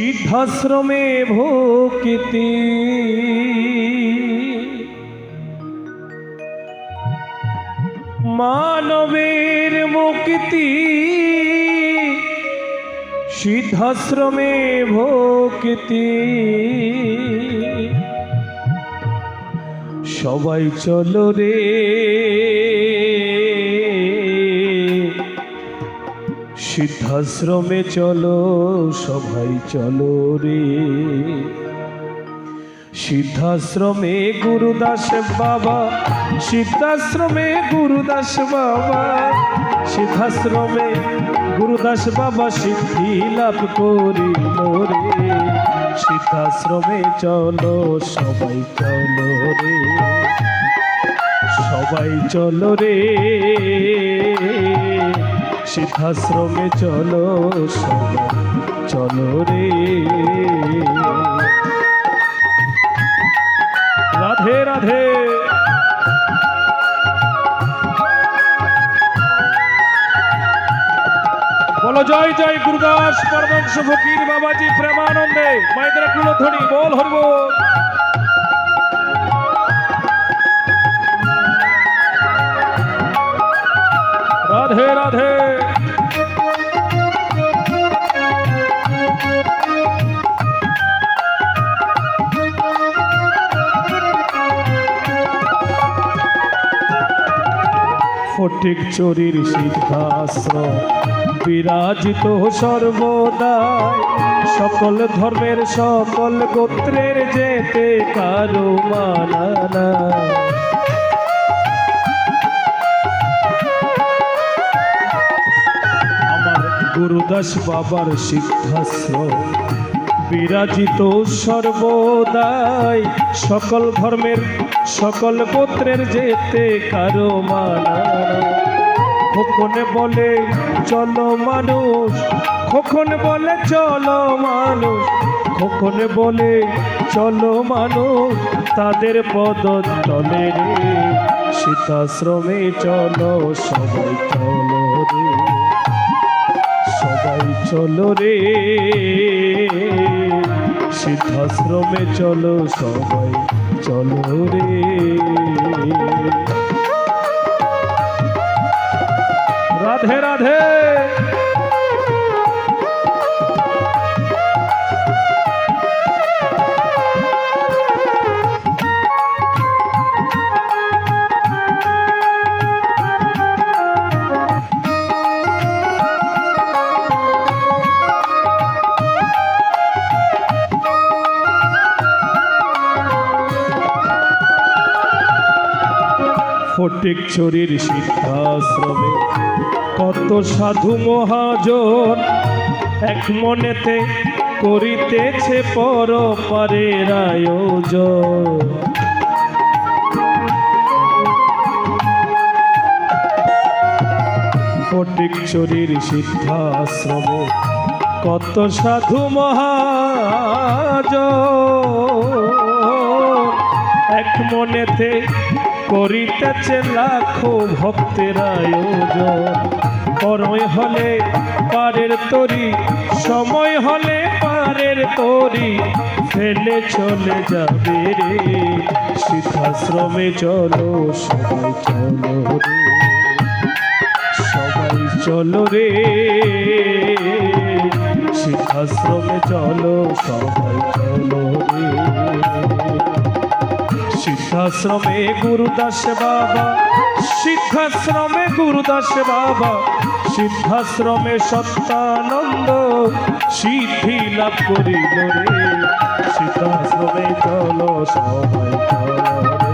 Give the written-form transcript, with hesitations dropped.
সিদ্ধাশ্রমে ভক্তি মানবের মুক্তি, সিদ্ধাশ্রমে ভক্তি। সবাই চলো রে সিদ্ধাশ্রমে চলো, সবাই চলো রে। সিদ্ধাশ্রমে গুরুদাস বাবা, সিদ্ধাশ্রমে গুরুদাস বাবা, সিদ্ধাশ্রমে গুরুদাস বাবা সিদ্ধি লাভ করিল রে। সিদ্ধাশ্রমে চলো, সবাই চলো রে, সবাই চলো রে। সিদ্ধাশ্রমে চলো, সবাই চলো রে। রাধে রাধে। বলো জয় জয় গুরুদাস পরমহংস ফকির বাবাজি প্রেমানন্দে। মাইদের কুলধ্বনি বল হরি বল। রাধে রাধে। ফটিক চুরির সিদ্ধাশ্রম বিরাজিত সর্বদাই, সকল ধর্মের সকল গোত্রের যেতে কারো মানা না। আমার গুরুদাস বাবার সিদ্ধাশ্রম বিরাজিত সর্বদাই, সকল ধর্মের সকল গোত্রের যেতে কারো মানা। খোকনে বলে চলো মানুষ, খোকনে বলে চলো মানুষ, খোকনে বলে চলো মানুষ, তাদের পদতলে রে। সিদ্ধাশ্রমে চলো, সবাই চলো রে, সবাই চলো রে। সিদ্ধাশ্রমে চলো, সবাই চলো রে। রাধে রাধে। ফটিক চুরির সিদ্ধাশ্রমে কত সাধু মহাজন, এক মনেতে করিতেছে পরপারের আয়োজন। ফটিক চুরির সিদ্ধাশ্রমে কত সাধু মহাজন, এক মনেতে করিতেছে লাখো ভক্তের আয়োজন। করয় হলে পারের তরি, সময় হলে পারের তরি, ফেলে চলে যাবে রে। সিদ্ধাশ্রমে চলো, সবাই চলো রে, সবাই চলো রে। সিদ্ধাশ্রমে চলো, সবাই চলো রে। সিদ্ধাশ্রমে গুরুদাস বাবা, সিদ্ধাশ্রমে গুরুদাস বাবা, সিদ্ধাশ্রমে সত্যানন্দ সিদ্ধি লাভ করিল রে। সিদ্ধাশ্রমে চলো, সবাই চলো রে।